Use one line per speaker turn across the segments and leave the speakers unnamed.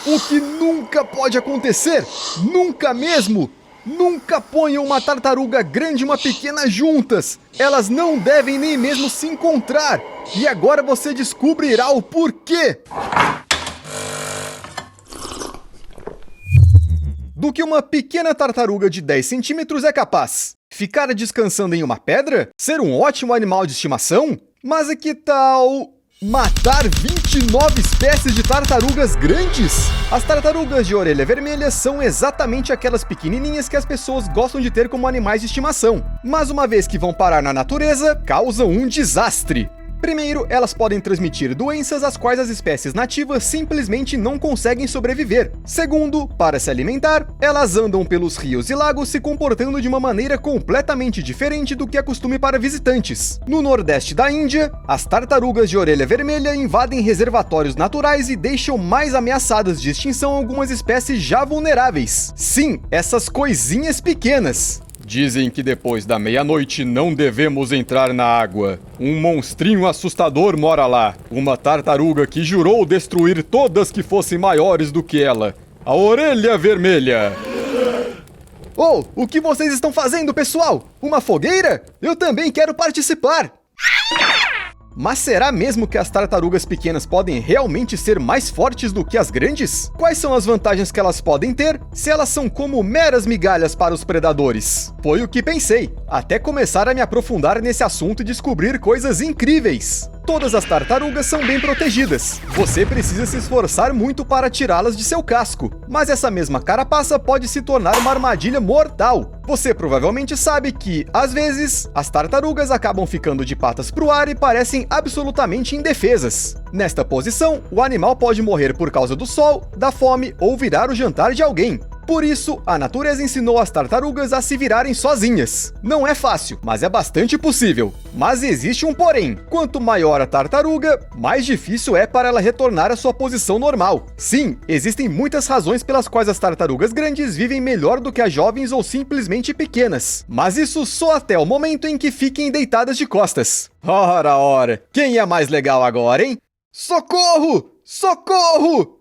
O que nunca pode acontecer, nunca mesmo, nunca ponham uma tartaruga grande e uma pequena juntas. Elas não devem nem mesmo se encontrar. E agora você descobrirá o porquê. Do que uma pequena tartaruga de 10 centímetros é capaz? Ficar descansando em uma pedra? Ser um ótimo animal de estimação? Mas e que tal matar 29 espécies de tartarugas grandes? As tartarugas de orelha vermelha são exatamente aquelas pequenininhas que as pessoas gostam de ter como animais de estimação. Mas uma vez que vão parar na natureza, causam um desastre. Primeiro, elas podem transmitir doenças às quais as espécies nativas simplesmente não conseguem sobreviver. Segundo, para se alimentar, elas andam pelos rios e lagos se comportando de uma maneira completamente diferente do que é costume para visitantes. No nordeste da Índia, as tartarugas de orelha vermelha invadem reservatórios naturais e deixam mais ameaçadas de extinção algumas espécies já vulneráveis. Sim, essas coisinhas pequenas. Dizem que depois da meia-noite não devemos entrar na água. Um monstrinho assustador mora lá. Uma tartaruga que jurou destruir todas que fossem maiores do que ela. A orelha vermelha. Oh, o que vocês estão fazendo, pessoal? Uma fogueira? Eu também quero participar. Mas será mesmo que as tartarugas pequenas podem realmente ser mais fortes do que as grandes? Quais são as vantagens que elas podem ter se elas são como meras migalhas para os predadores? Foi o que pensei, até começar a me aprofundar nesse assunto e descobrir coisas incríveis. Todas as tartarugas são bem protegidas. Você precisa se esforçar muito para tirá-las de seu casco, mas essa mesma carapaça pode se tornar uma armadilha mortal. Você provavelmente sabe que, às vezes, as tartarugas acabam ficando de patas pro ar e parecem absolutamente indefesas. Nesta posição, o animal pode morrer por causa do sol, da fome ou virar o jantar de alguém. Por isso, a natureza ensinou as tartarugas a se virarem sozinhas. Não é fácil, mas é bastante possível. Mas existe um porém. Quanto maior a tartaruga, mais difícil é para ela retornar à sua posição normal. Sim, existem muitas razões pelas quais as tartarugas grandes vivem melhor do que as jovens ou simplesmente pequenas. Mas isso só até o momento em que fiquem deitadas de costas. Ora, quem é mais legal agora, hein? Socorro! Socorro!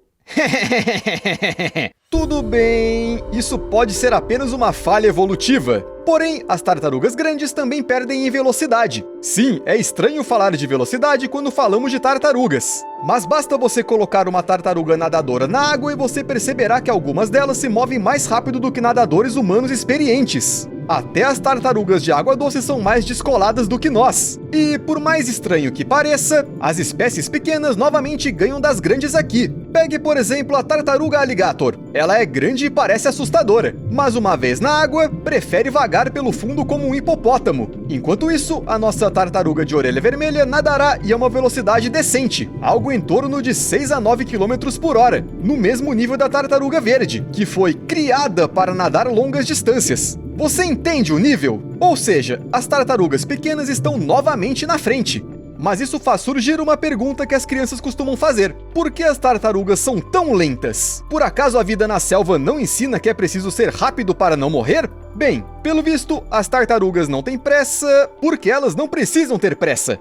Tudo bem, isso pode ser apenas uma falha evolutiva. Porém, as tartarugas grandes também perdem em velocidade. Sim, é estranho falar de velocidade quando falamos de tartarugas. Mas basta você colocar uma tartaruga nadadora na água e você perceberá que algumas delas se movem mais rápido do que nadadores humanos experientes. Até as tartarugas de água doce são mais descoladas do que nós. E, por mais estranho que pareça, as espécies pequenas novamente ganham das grandes aqui. Pegue, por exemplo, a tartaruga alligator. Ela é grande e parece assustadora, mas uma vez na água, prefere vagar pelo fundo como um hipopótamo. Enquanto isso, a nossa tartaruga de orelha vermelha nadará e a uma velocidade decente, algo em torno de 6 a 9 km por hora, no mesmo nível da tartaruga verde, que foi criada para nadar longas distâncias. Você entende o nível? Ou seja, as tartarugas pequenas estão novamente na frente. Mas isso faz surgir uma pergunta que as crianças costumam fazer. Por que as tartarugas são tão lentas? Por acaso a vida na selva não ensina que é preciso ser rápido para não morrer? Bem, pelo visto, as tartarugas não têm pressa porque elas não precisam ter pressa.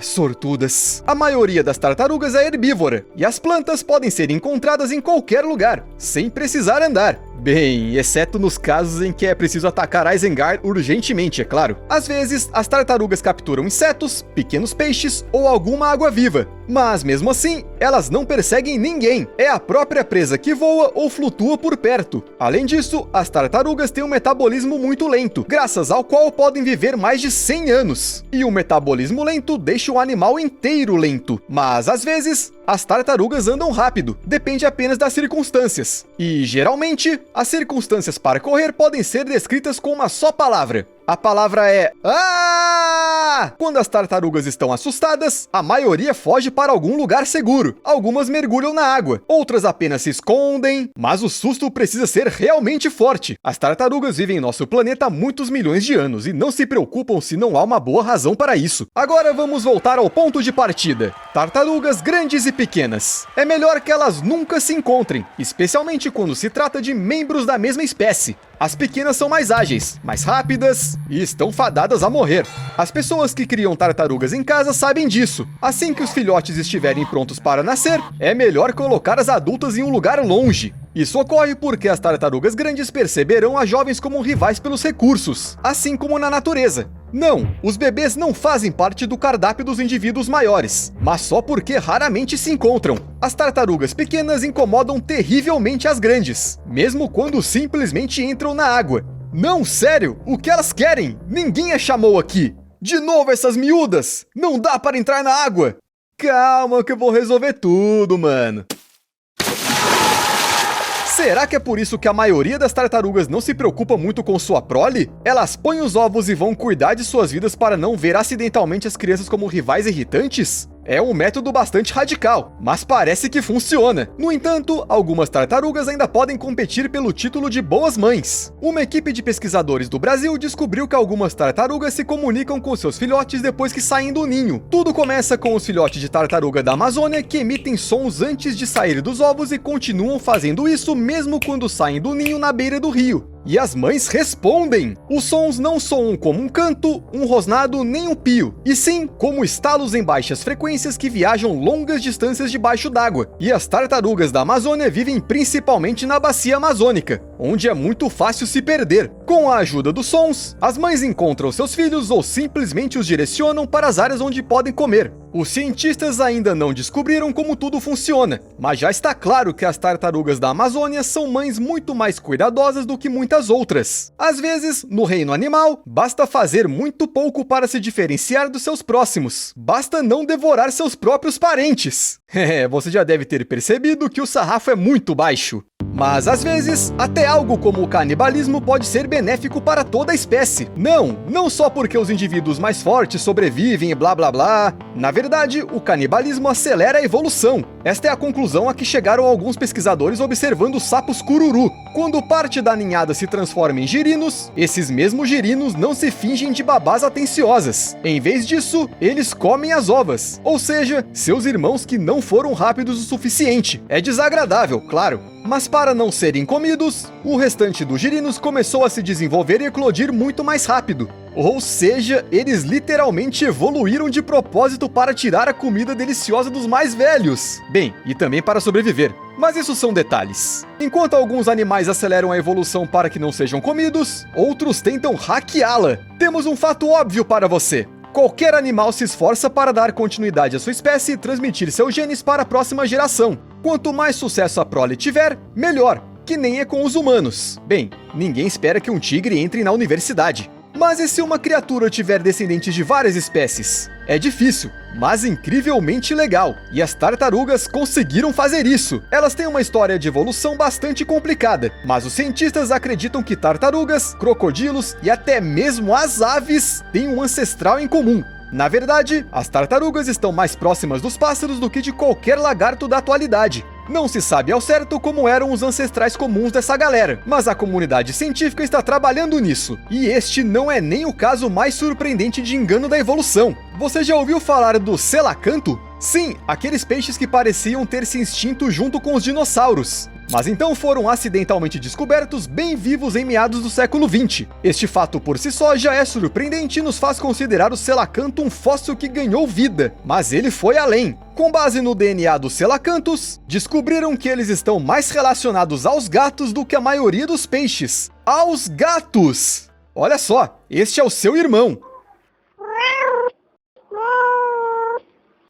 Sortudas. A maioria das tartarugas é herbívora, e as plantas podem ser encontradas em qualquer lugar, sem precisar andar. Bem, exceto nos casos em que é preciso atacar Isengard urgentemente, é claro. Às vezes, as tartarugas capturam insetos, pequenos peixes ou alguma água-viva. Mas mesmo assim, elas não perseguem ninguém. É a própria presa que voa ou flutua por perto. Além disso, as tartarugas têm um metabolismo muito lento, graças ao qual podem viver mais de 100 anos. E o metabolismo lento deixa o animal inteiro lento. Mas às vezes, as tartarugas andam rápido, depende apenas das circunstâncias. E geralmente, as circunstâncias para correr podem ser descritas com uma só palavra. A palavra é "Ah!". Quando as tartarugas estão assustadas, a maioria foge para algum lugar seguro. Algumas mergulham na água, outras apenas se escondem, mas o susto precisa ser realmente forte. As tartarugas vivem em nosso planeta há muitos milhões de anos e não se preocupam se não há uma boa razão para isso. Agora vamos voltar ao ponto de partida. Tartarugas grandes e pequenas. É melhor que elas nunca se encontrem, especialmente quando se trata de membros da mesma espécie. As pequenas são mais ágeis, mais rápidas e estão fadadas a morrer. As pessoas que criam tartarugas em casa sabem disso. Assim que os filhotes estiverem prontos para nascer, é melhor colocar as adultas em um lugar longe. Isso ocorre porque as tartarugas grandes perceberão as jovens como rivais pelos recursos, assim como na natureza. Não, os bebês não fazem parte do cardápio dos indivíduos maiores, mas só porque raramente se encontram. As tartarugas pequenas incomodam terrivelmente as grandes, mesmo quando simplesmente entram na água. Não, sério, o que elas querem? Ninguém as chamou aqui. De novo essas miúdas! Não dá para entrar na água! Calma que eu vou resolver tudo, mano. Será que é por isso que a maioria das tartarugas não se preocupa muito com sua prole? Elas põem os ovos e vão cuidar de suas vidas para não ver acidentalmente as crianças como rivais irritantes? É um método bastante radical, mas parece que funciona. No entanto, algumas tartarugas ainda podem competir pelo título de boas mães. Uma equipe de pesquisadores do Brasil descobriu que algumas tartarugas se comunicam com seus filhotes depois que saem do ninho. Tudo começa com os filhotes de tartaruga da Amazônia que emitem sons antes de sair dos ovos e continuam fazendo isso mesmo quando saem do ninho na beira do rio. E as mães respondem! Os sons não soam como um canto, um rosnado nem um pio, e sim como estalos em baixas frequências que viajam longas distâncias debaixo d'água. E as tartarugas da Amazônia vivem principalmente na bacia amazônica, onde é muito fácil se perder. Com a ajuda dos sons, as mães encontram seus filhos ou simplesmente os direcionam para as áreas onde podem comer. Os cientistas ainda não descobriram como tudo funciona, mas já está claro que as tartarugas da Amazônia são mães muito mais cuidadosas do que muitas outras. Às vezes, no reino animal, basta fazer muito pouco para se diferenciar dos seus próximos. Basta não devorar seus próprios parentes. Você já deve ter percebido que o sarrafo é muito baixo. Mas às vezes, até algo como o canibalismo pode ser benéfico para toda a espécie. Não só porque os indivíduos mais fortes sobrevivem e blá blá blá. Na verdade, o canibalismo acelera a evolução. Esta é a conclusão a que chegaram alguns pesquisadores observando os sapos cururu. Quando parte da ninhada se transforma em girinos, esses mesmos girinos não se fingem de babás atenciosas. Em vez disso, eles comem as ovas, ou seja, seus irmãos que não foram rápidos o suficiente. É desagradável, claro. Mas para não serem comidos, o restante dos girinos começou a se desenvolver e eclodir muito mais rápido. Ou seja, eles literalmente evoluíram de propósito para tirar a comida deliciosa dos mais velhos. Bem, e também para sobreviver. Mas isso são detalhes. Enquanto alguns animais aceleram a evolução para que não sejam comidos, outros tentam hackeá-la. Temos um fato óbvio para você. Qualquer animal se esforça para dar continuidade à sua espécie e transmitir seus genes para a próxima geração. Quanto mais sucesso a prole tiver, melhor, que nem é com os humanos. Bem, ninguém espera que um tigre entre na universidade. Mas e se uma criatura tiver descendentes de várias espécies? É difícil, mas incrivelmente legal. E as tartarugas conseguiram fazer isso. Elas têm uma história de evolução bastante complicada, mas os cientistas acreditam que tartarugas, crocodilos e até mesmo as aves têm um ancestral em comum. Na verdade, as tartarugas estão mais próximas dos pássaros do que de qualquer lagarto da atualidade. Não se sabe ao certo como eram os ancestrais comuns dessa galera, mas a comunidade científica está trabalhando nisso. E este não é nem o caso mais surpreendente de engano da evolução. Você já ouviu falar do selacanto? Sim, aqueles peixes que pareciam ter se extinto junto com os dinossauros. Mas então foram acidentalmente descobertos bem vivos em meados do século XX. Este fato por si só já é surpreendente e nos faz considerar o selacanto um fóssil que ganhou vida. Mas ele foi além. Com base no DNA dos selacantos, descobriram que eles estão mais relacionados aos gatos do que a maioria dos peixes. Aos gatos! Olha só, este é o seu irmão.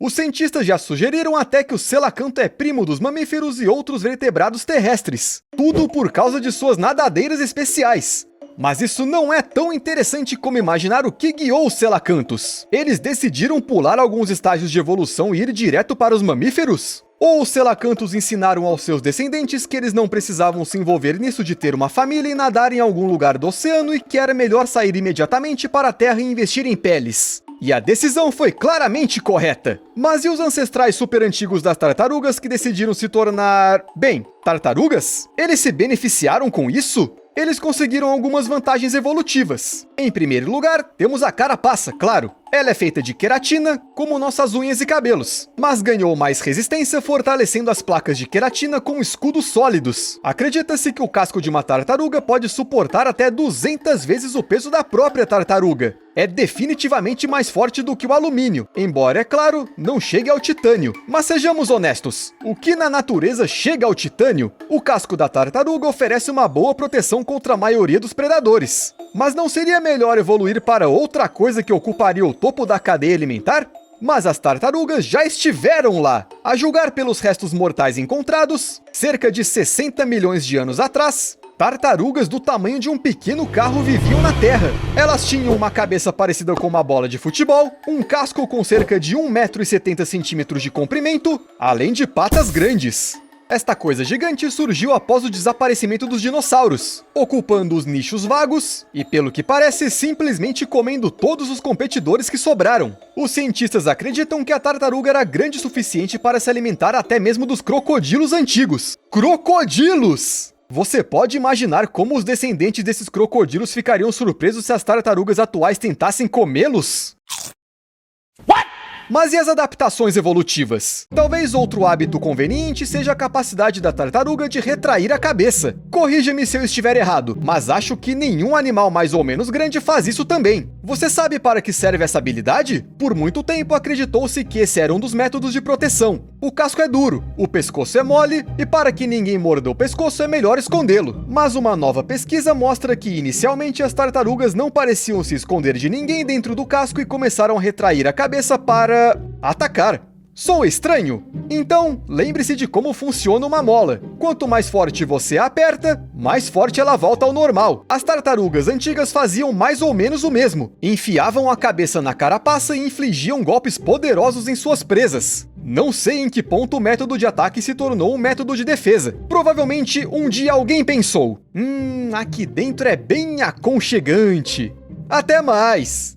Os cientistas já sugeriram até que o selacanto é primo dos mamíferos e outros vertebrados terrestres. Tudo por causa de suas nadadeiras especiais. Mas isso não é tão interessante como imaginar o que guiou os selacantos. Eles decidiram pular alguns estágios de evolução e ir direto para os mamíferos? Ou os selacantos ensinaram aos seus descendentes que eles não precisavam se envolver nisso de ter uma família e nadar em algum lugar do oceano e que era melhor sair imediatamente para a terra e investir em peles? E a decisão foi claramente correta. Mas e os ancestrais super antigos das tartarugas que decidiram se tornar... bem, tartarugas? Eles se beneficiaram com isso? Eles conseguiram algumas vantagens evolutivas. Em primeiro lugar, temos a carapaça, claro. Ela é feita de queratina, como nossas unhas e cabelos, mas ganhou mais resistência fortalecendo as placas de queratina com escudos sólidos. Acredita-se que o casco de uma tartaruga pode suportar até 200 vezes o peso da própria tartaruga. É definitivamente mais forte do que o alumínio, embora, é claro, não chegue ao titânio. Mas sejamos honestos, o que na natureza chega ao titânio? O casco da tartaruga oferece uma boa proteção contra a maioria dos predadores. Mas não seria melhor evoluir para outra coisa que ocuparia o topo da cadeia alimentar? Mas as tartarugas já estiveram lá. A julgar pelos restos mortais encontrados, cerca de 60 milhões de anos atrás, tartarugas do tamanho de um pequeno carro viviam na Terra. Elas tinham uma cabeça parecida com uma bola de futebol, um casco com cerca de 1,70 m de comprimento, além de patas grandes. Esta coisa gigante surgiu após o desaparecimento dos dinossauros, ocupando os nichos vagos e, pelo que parece, simplesmente comendo todos os competidores que sobraram. Os cientistas acreditam que a tartaruga era grande o suficiente para se alimentar até mesmo dos crocodilos antigos. Crocodilos! Você pode imaginar como os descendentes desses crocodilos ficariam surpresos se as tartarugas atuais tentassem comê-los? Mas e as adaptações evolutivas? Talvez outro hábito conveniente seja a capacidade da tartaruga de retrair a cabeça. Corrija-me se eu estiver errado, mas acho que nenhum animal mais ou menos grande faz isso também. Você sabe para que serve essa habilidade? Por muito tempo acreditou-se que esse era um dos métodos de proteção. O casco é duro, o pescoço é mole, e para que ninguém morda o pescoço é melhor escondê-lo. Mas uma nova pesquisa mostra que inicialmente as tartarugas não pareciam se esconder de ninguém dentro do casco e começaram a retrair a cabeça para atacar. Sou estranho? Então, lembre-se de como funciona uma mola. Quanto mais forte você a aperta, mais forte ela volta ao normal. As tartarugas antigas faziam mais ou menos o mesmo. Enfiavam a cabeça na carapaça e infligiam golpes poderosos em suas presas. Não sei em que ponto o método de ataque se tornou um método de defesa. Provavelmente, um dia alguém pensou: aqui dentro é bem aconchegante. Até mais!